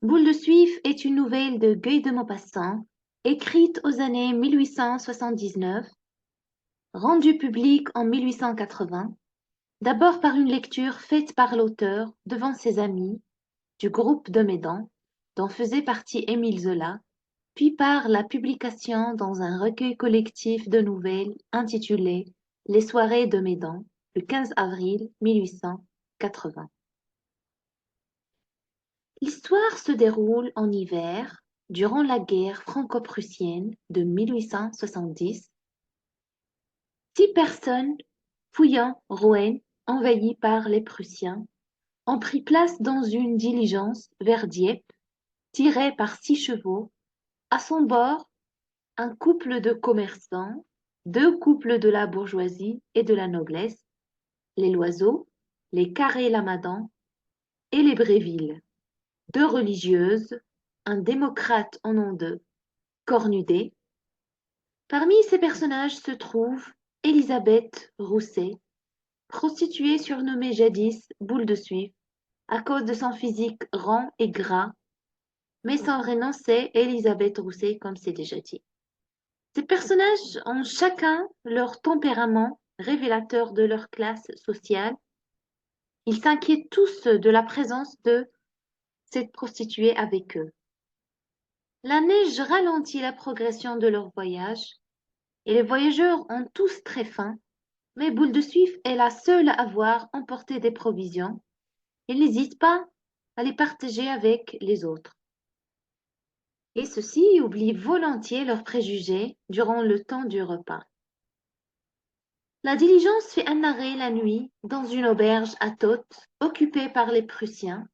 Boule de Suif est une nouvelle de Guy de Maupassant, écrite aux années 1879, rendue publique en 1880, d'abord par une lecture faite par l'auteur devant ses amis du groupe de Médan, dont faisait partie Émile Zola, puis par la publication dans un recueil collectif de nouvelles intitulé Les soirées de Médan, le 15 avril 1880. L'histoire se déroule en hiver, durant la guerre franco-prussienne de 1870. 6 personnes fouillant Rouen, envahies par les Prussiens, ont pris place dans une diligence vers Dieppe, tirée par 6 chevaux. À son bord, un couple de commerçants, 2 couples de la bourgeoisie et de la noblesse, les Loiseau, les Carré-Lamadon et les Bréville, 2 religieuses, un démocrate au nom de Cornudet. Parmi ces personnages se trouve Élisabeth Rousset, prostituée surnommée jadis Boule de Suif à cause de son physique rond et gras, mais son vrai nom c'est Élisabeth Rousset comme c'est déjà dit. Ces personnages ont chacun leur tempérament révélateur de leur classe sociale. Ils s'inquiètent tous de la présence de cette prostituée avec eux. La neige ralentit la progression de leur voyage et les voyageurs ont tous très faim, mais Boule de Suif est la seule à avoir emporté des provisions et n'hésite pas à les partager avec les autres. Et ceux-ci oublient volontiers leurs préjugés durant le temps du repas. La diligence fait un arrêt la nuit dans une auberge à Toth, occupée par les Prussiens.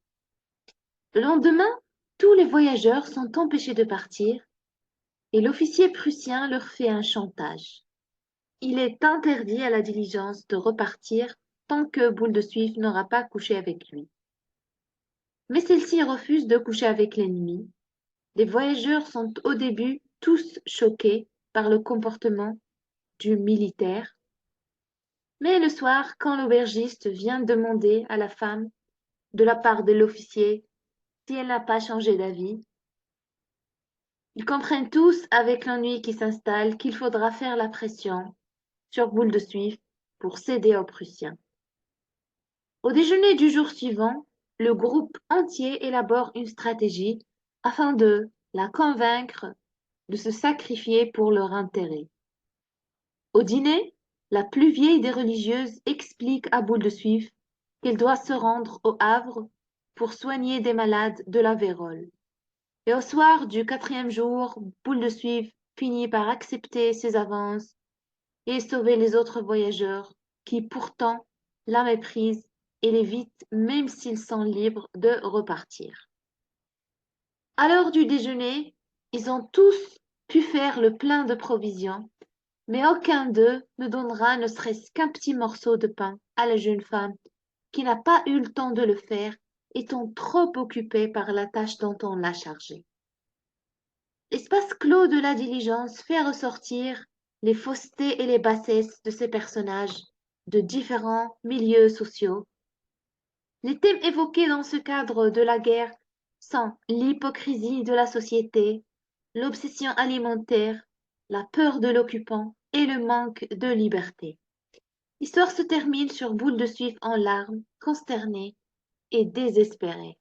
Le lendemain, tous les voyageurs sont empêchés de partir et l'officier prussien leur fait un chantage. Il est interdit à la diligence de repartir tant que Boule de Suif n'aura pas couché avec lui. Mais celle-ci refuse de coucher avec l'ennemi. Les voyageurs sont au début tous choqués par le comportement du militaire. Mais le soir, quand l'aubergiste vient demander à la femme, de la part de l'officier, si elle n'a pas changé d'avis, ils comprennent tous, avec l'ennui qui s'installe, qu'il faudra faire la pression sur Boule de Suif pour céder aux Prussiens. Au déjeuner du jour suivant, le groupe entier élabore une stratégie afin de la convaincre de se sacrifier pour leur intérêt. Au dîner, la plus vieille des religieuses explique à Boule de Suif qu'elle doit se rendre au Havre pour soigner des malades de la vérole. Et au soir du 4e jour, Boule de Suif finit par accepter ses avances et sauver les autres voyageurs qui pourtant la méprisent et l'évitent même s'ils sont libres de repartir. À l'heure du déjeuner, ils ont tous pu faire le plein de provisions, mais aucun d'eux ne donnera ne serait-ce qu'un petit morceau de pain à la jeune femme qui n'a pas eu le temps de le faire, étant trop occupée par la tâche dont on l'a chargée. L'espace clos de la diligence fait ressortir les faussetés et les bassesses de ces personnages de différents milieux sociaux. Les thèmes évoqués dans ce cadre de la guerre sont l'hypocrisie de la société, l'obsession alimentaire, la peur de l'occupant et le manque de liberté. L'histoire se termine sur Boule de Suif en larmes, consterné et désespéré.